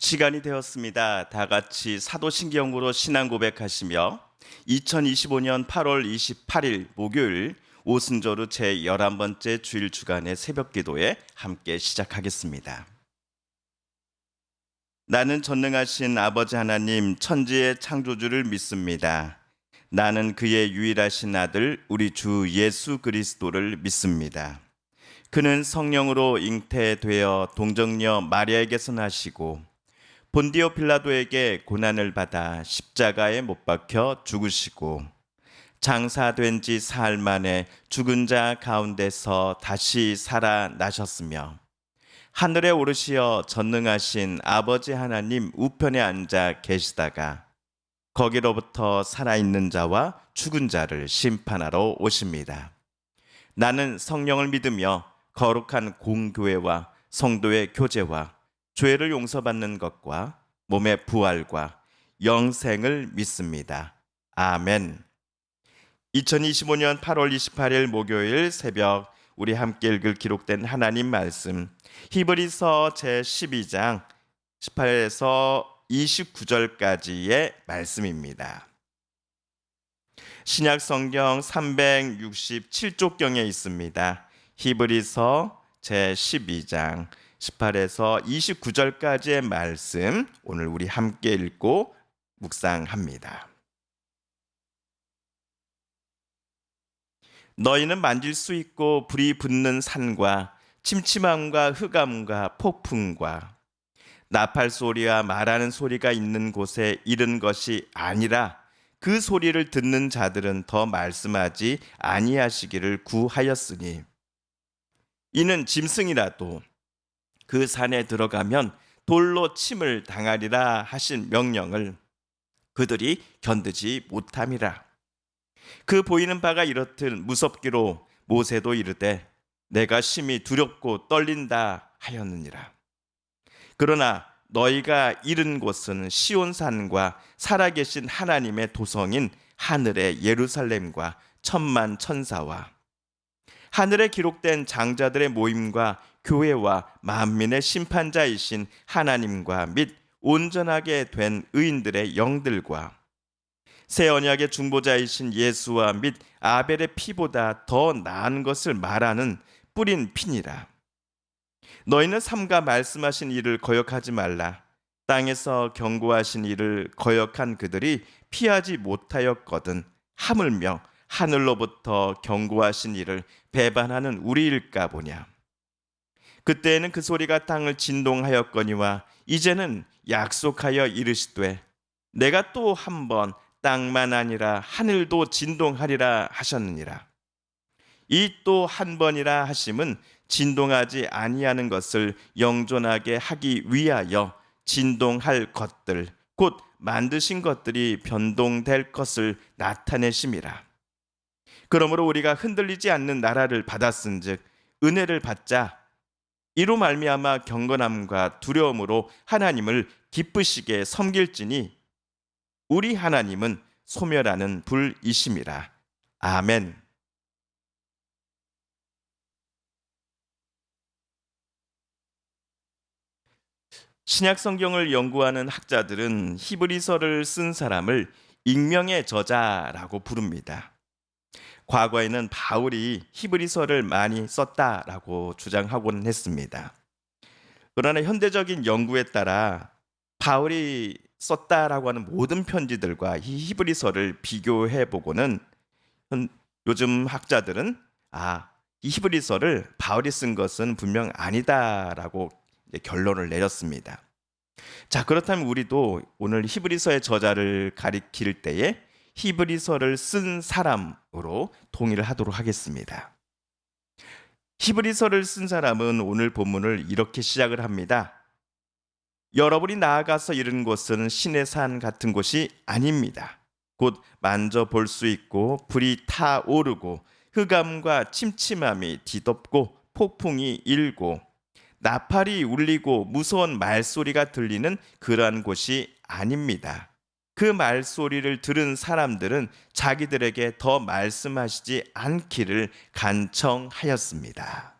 시간이 되었습니다. 다 같이 사도신경으로 신앙 고백하시며 2025년 8월 28일 목요일 오순절후 제11번째 주일 주간의 새벽 기도에 함께 시작하겠습니다. 나는 전능하신 아버지 하나님 천지의 창조주를 믿습니다. 나는 그의 유일하신 아들 우리 주 예수 그리스도를 믿습니다. 그는 성령으로 잉태되어 동정녀 마리아에게서 나시고 본디오 빌라도에게 고난을 받아 십자가에 못 박혀 죽으시고 장사된 지 사흘 만에 죽은 자 가운데서 다시 살아나셨으며 하늘에 오르시어 전능하신 아버지 하나님 우편에 앉아 계시다가 거기로부터 살아있는 자와 죽은 자를 심판하러 오십니다. 나는 성령을 믿으며 거룩한 공교회와 성도의 교제와 죄를 용서받는 것과 몸의 부활과 영생을 믿습니다. 아멘. 2025년 8월 28일 목요일 새벽 우리 함께 읽을 기록된 하나님 말씀 히브리서 제12장 18에서 29절까지의 말씀입니다. 신약 성경 367쪽경에 있습니다. 히브리서 제12장 18에서 29절까지의 말씀 오늘 우리 함께 읽고 묵상합니다. 너희는 만질 수 있고 불이 붙는 산과 침침함과 흑암과 폭풍과 나팔 소리와 말하는 소리가 있는 곳에 이른 것이 아니라 그 소리를 듣는 자들은 더 말씀하지 아니하시기를 구하였으니 이는 짐승이라도 그 산에 들어가면 돌로 침을 당하리라 하신 명령을 그들이 견디지 못함이라. 그 보이는 바가 이렇듯 무섭기로 모세도 이르되 내가 심히 두렵고 떨린다 하였느니라. 그러나 너희가 이른 곳은 시온산과 살아계신 하나님의 도성인 하늘의 예루살렘과 천만 천사와 하늘에 기록된 장자들의 모임과 교회와 만민의 심판자이신 하나님과 및 온전하게 된 의인들의 영들과 새 언약의 중보자이신 예수와 및 아벨의 피보다 더 나은 것을 말하는 뿌린 피니라. 너희는 삼가 말씀하신 일을 거역하지 말라. 땅에서 경고하신 일을 거역한 그들이 피하지 못하였거든 하물며 하늘로부터 경고하신 일을 배반하는 우리일까 보냐. 그때에는 그 소리가 땅을 진동하였거니와 이제는 약속하여 이르시되 내가 또 한 번 땅만 아니라 하늘도 진동하리라 하셨느니라. 이 또 한 번이라 하심은 진동하지 아니하는 것을 영존하게 하기 위하여 진동할 것들 곧 만드신 것들이 변동될 것을 나타내심이라. 그러므로 우리가 흔들리지 않는 나라를 받았은즉 은혜를 받자. 이로 말미암아 경건함과 두려움으로 하나님을 기쁘시게 섬길지니 우리 하나님은 소멸하는 불이심이라. 아멘. 신약 성경을 연구하는 학자들은 히브리서를 쓴 사람을 익명의 저자라고 부릅니다. 과거에는 바울이 히브리서를 많이 썼다라고 주장하곤 했습니다. 그러나 현대적인 연구에 따라 바울이 썼다라고 하는 모든 편지들과 이 히브리서를 비교해 보고는 요즘 학자들은 이 히브리서를 바울이 쓴 것은 분명 아니다라고 결론을 내렸습니다. 자, 그렇다면 우리도 오늘 히브리서의 저자를 가리킬 때에 히브리서를 쓴 사람으로 동의를 하도록 하겠습니다. 히브리서를 쓴 사람은 오늘 본문을 이렇게 시작을 합니다. 여러분이 나아가서 이른 곳은 신의 산 같은 곳이 아닙니다. 곧 만져볼 수 있고 불이 타오르고 흑암과 침침함이 뒤덮고 폭풍이 일고 나팔이 울리고 무서운 말소리가 들리는 그러한 곳이 아닙니다. 그 말소리를 들은 사람들은 자기들에게 더 말씀하시지 않기를 간청하였습니다.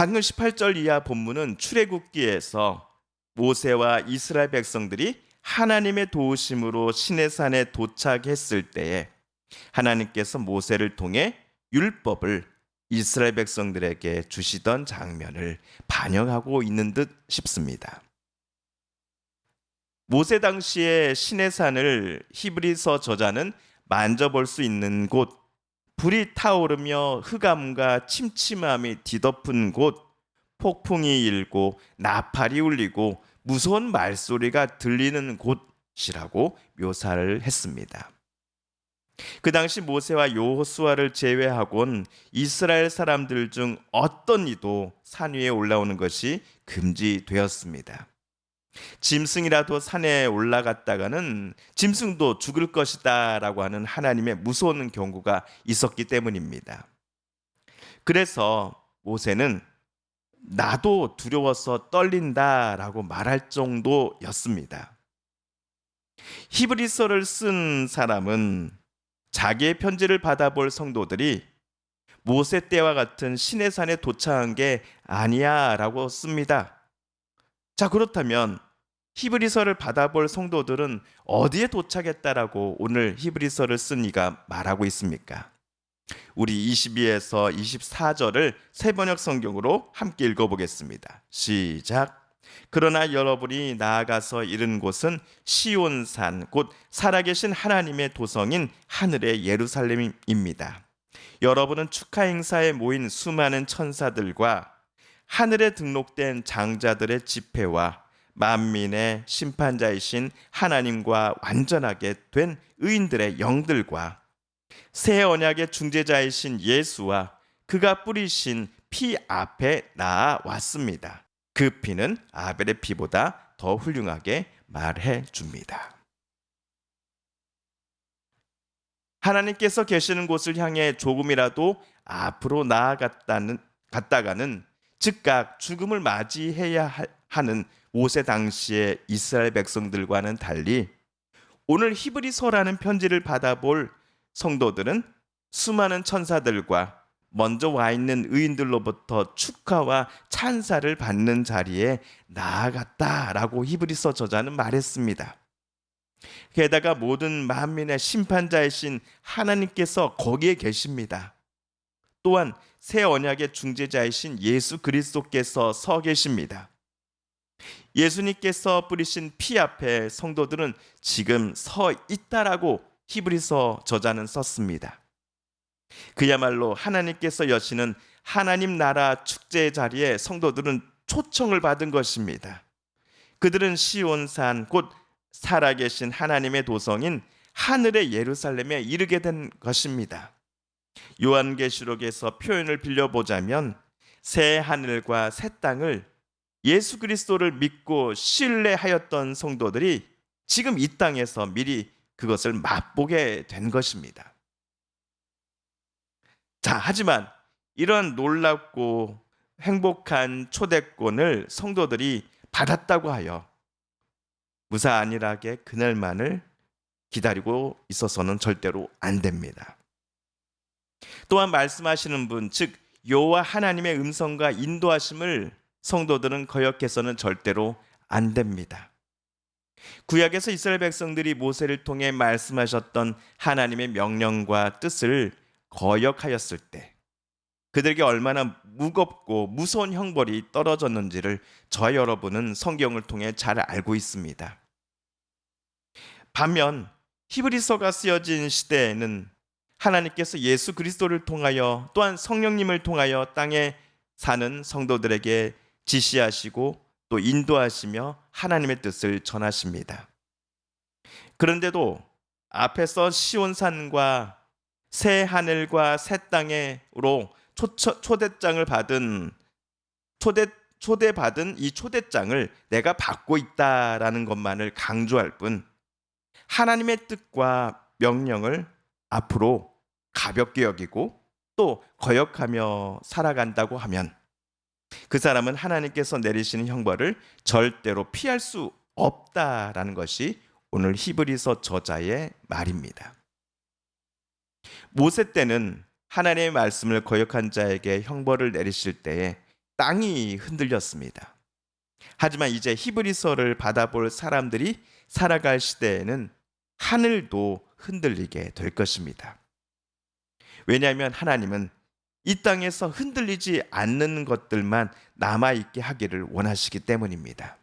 방금 18절 이하 본문은 출애굽기에서 모세와 이스라엘 백성들이 하나님의 도우심으로 시내산에 도착했을 때에 하나님께서 모세를 통해 율법을 이스라엘 백성들에게 주시던 장면을 반영하고 있는 듯 싶습니다. 모세 당시의 시내산을 히브리서 저자는 만져볼 수 있는 곳, 불이 타오르며 흑암과 침침함이 뒤덮은 곳, 폭풍이 일고 나팔이 울리고 무서운 말소리가 들리는 곳이라고 묘사를 했습니다. 그 당시 모세와 여호수아를 제외하곤 이스라엘 사람들 중 어떤 이도 산 위에 올라오는 것이 금지되었습니다. 짐승이라도 산에 올라갔다가는 짐승도 죽을 것이다 라고 하는 하나님의 무서운 경고가 있었기 때문입니다. 그래서 모세는 나도 두려워서 떨린다 라고 말할 정도였습니다. 히브리서를 쓴 사람은 자기의 편지를 받아볼 성도들이 모세 때와 같은 시내산에 도착한 게 아니야 라고 씁니다. 자, 그렇다면 히브리서를 받아볼 성도들은 어디에 도착했다라고 오늘 히브리서를 쓴 이가 말하고 있습니까? 우리 22에서 24절을 새번역 성경으로 함께 읽어보겠습니다. 시작. 그러나 여러분이 나아가서 이른 곳은 시온산 곧 살아계신 하나님의 도성인 하늘의 예루살렘입니다. 여러분은 축하 행사에 모인 수많은 천사들과 하늘에 등록된 장자들의 집회와 만민의 심판자이신 하나님과 완전하게 된 의인들의 영들과 새 언약의 중재자이신 예수와 그가 뿌리신 피 앞에 나아왔습니다. 그 피는 아벨의 피보다 더 훌륭하게 말해 줍니다. 하나님께서 계시는 곳을 향해 조금이라도 앞으로 갔다가는 즉각 죽음을 맞이해야 하는 모세 당시의 이스라엘 백성들과는 달리 오늘 히브리서라는 편지를 받아볼 성도들은 수많은 천사들과 먼저 와 있는 의인들로부터 축하와 찬사를 받는 자리에 나아갔다라고 히브리서 저자는 말했습니다. 게다가 모든 만민의 심판자이신 하나님께서 거기에 계십니다. 또한 새 언약의 중재자이신 예수 그리스도께서 서 계십니다. 예수님께서 뿌리신 피 앞에 성도들은 지금 서 있다라고 히브리서 저자는 썼습니다. 그야말로 하나님께서 여시는 하나님 나라 축제의 자리에 성도들은 초청을 받은 것입니다. 그들은 시온산 곧 살아계신 하나님의 도성인 하늘의 예루살렘에 이르게 된 것입니다. 요한계시록에서 표현을 빌려보자면 새 하늘과 새 땅을 예수 그리스도를 믿고 신뢰하였던 성도들이 지금 이 땅에서 미리 그것을 맛보게 된 것입니다. 자, 하지만 이런 놀랍고 행복한 초대권을 성도들이 받았다고 하여 무사안일하게 그날만을 기다리고 있어서는 절대로 안 됩니다. 또한 말씀하시는 분, 즉 여호와 하나님의 음성과 인도하심을 성도들은 거역해서는 절대로 안 됩니다. 구약에서 이스라엘 백성들이 모세를 통해 말씀하셨던 하나님의 명령과 뜻을 거역하였을 때 그들에게 얼마나 무겁고 무서운 형벌이 떨어졌는지를 저와 여러분은 성경을 통해 잘 알고 있습니다. 반면 히브리서가 쓰여진 시대에는 하나님께서 예수 그리스도를 통하여 또한 성령님을 통하여 땅에 사는 성도들에게 지시하시고 또 인도하시며 하나님의 뜻을 전하십니다. 그런데도 앞에서 시온산과 새 하늘과 새 땅으로 초대받은 이 초대장을 내가 받고 있다라는 것만을 강조할 뿐 하나님의 뜻과 명령을 앞으로 가볍게 여기고 또 거역하며 살아간다고 하면 그 사람은 하나님께서 내리시는 형벌을 절대로 피할 수 없다라는 것이 오늘 히브리서 저자의 말입니다. 모세 때는 하나님의 말씀을 거역한 자에게 형벌을 내리실 때에 땅이 흔들렸습니다. 하지만 이제 히브리서를 받아볼 사람들이 살아갈 시대에는 하늘도 흔들리게 될 것입니다. 왜냐하면 하나님은 이 땅에서 흔들리지 않는 것들만 남아있게 하기를 원하시기 때문입니다.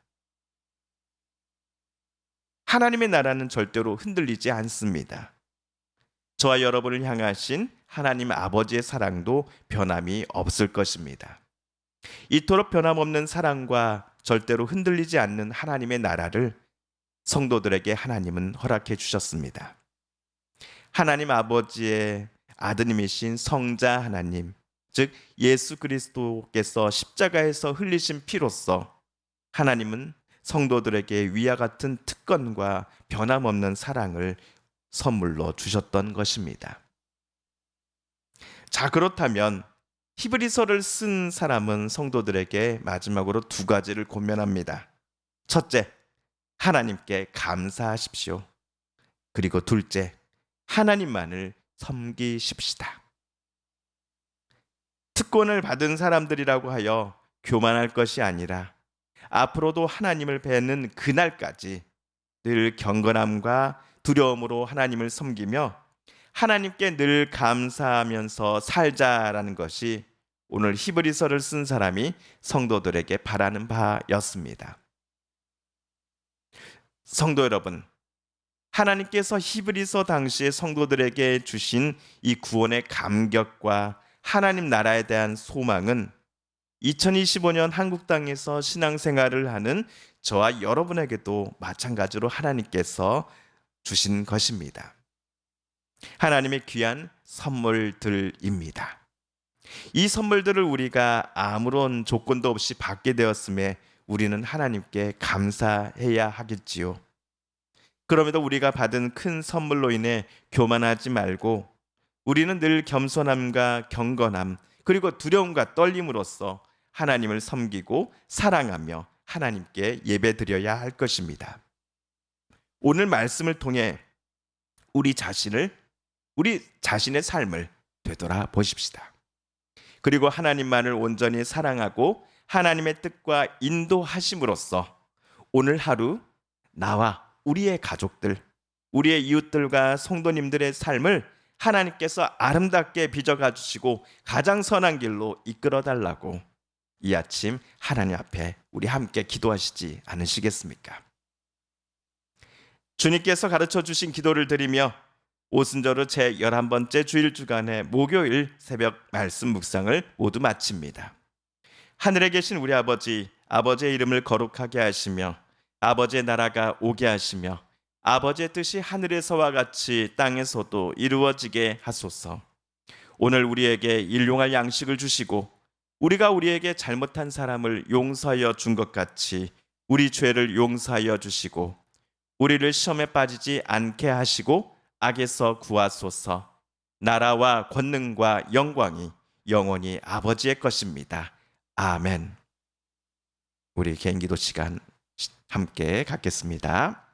하나님의 나라는 절대로 흔들리지 않습니다. 저와 여러분을 향하신 하나님 아버지의 사랑도 변함이 없을 것입니다. 이토록 변함없는 사랑과 절대로 흔들리지 않는 하나님의 나라를 성도들에게 하나님은 허락해 주셨습니다. 하나님 아버지의 아드님이신 성자 하나님, 즉 예수 그리스도께서 십자가에서 흘리신 피로써 하나님은 성도들에게 위와 같은 특권과 변함없는 사랑을 선물로 주셨던 것입니다. 자, 그렇다면 히브리서를 쓴 사람은 성도들에게 마지막으로 두 가지를 권면합니다. 첫째, 하나님께 감사하십시오. 그리고 둘째, 하나님만을 섬기십시다. 특권을 받은 사람들이라고 하여 교만할 것이 아니라 앞으로도 하나님을 뵙는 그날까지 늘 경건함과 두려움으로 하나님을 섬기며 하나님께 늘 감사하면서 살자라는 것이 오늘 히브리서를 쓴 사람이 성도들에게 바라는 바였습니다. 성도 여러분, 하나님께서 히브리서 당시의 성도들에게 주신 이 구원의 감격과 하나님 나라에 대한 소망은 2025년 한국 땅에서 신앙생활을 하는 저와 여러분에게도 마찬가지로 하나님께서 주신 것입니다. 하나님의 귀한 선물들입니다. 이 선물들을 우리가 아무런 조건도 없이 받게 되었음에 우리는 하나님께 감사해야 하겠지요. 그럼에도 우리가 받은 큰 선물로 인해 교만하지 말고 우리는 늘 겸손함과 경건함 그리고 두려움과 떨림으로써 하나님을 섬기고 사랑하며 하나님께 예배드려야 할 것입니다. 오늘 말씀을 통해 우리 자신의 삶을 되돌아보십시다. 그리고 하나님만을 온전히 사랑하고 하나님의 뜻과 인도하심으로써 오늘 하루 나와 우리의 가족들, 우리의 이웃들과 성도님들의 삶을 하나님께서 아름답게 빚어가 주시고 가장 선한 길로 이끌어 달라고 이 아침 하나님 앞에 우리 함께 기도하시지 않으시겠습니까? 주님께서 가르쳐 주신 기도를 드리며 오순절의 제 11번째 주일 주간의 목요일 새벽 말씀 묵상을 모두 마칩니다. 하늘에 계신 우리 아버지, 아버지의 이름을 거룩하게 하시며 아버지의 나라가 오게 하시며 아버지의 뜻이 하늘에서와 같이 땅에서도 이루어지게 하소서. 오늘 우리에게 일용할 양식을 주시고 우리가 우리에게 잘못한 사람을 용서하여 준 것 같이 우리 죄를 용서하여 주시고 우리를 시험에 빠지지 않게 하시고 악에서 구하소서. 나라와 권능과 영광이 영원히 아버지의 것입니다. 아멘. 우리 개인기도 시간 함께 갖겠습니다.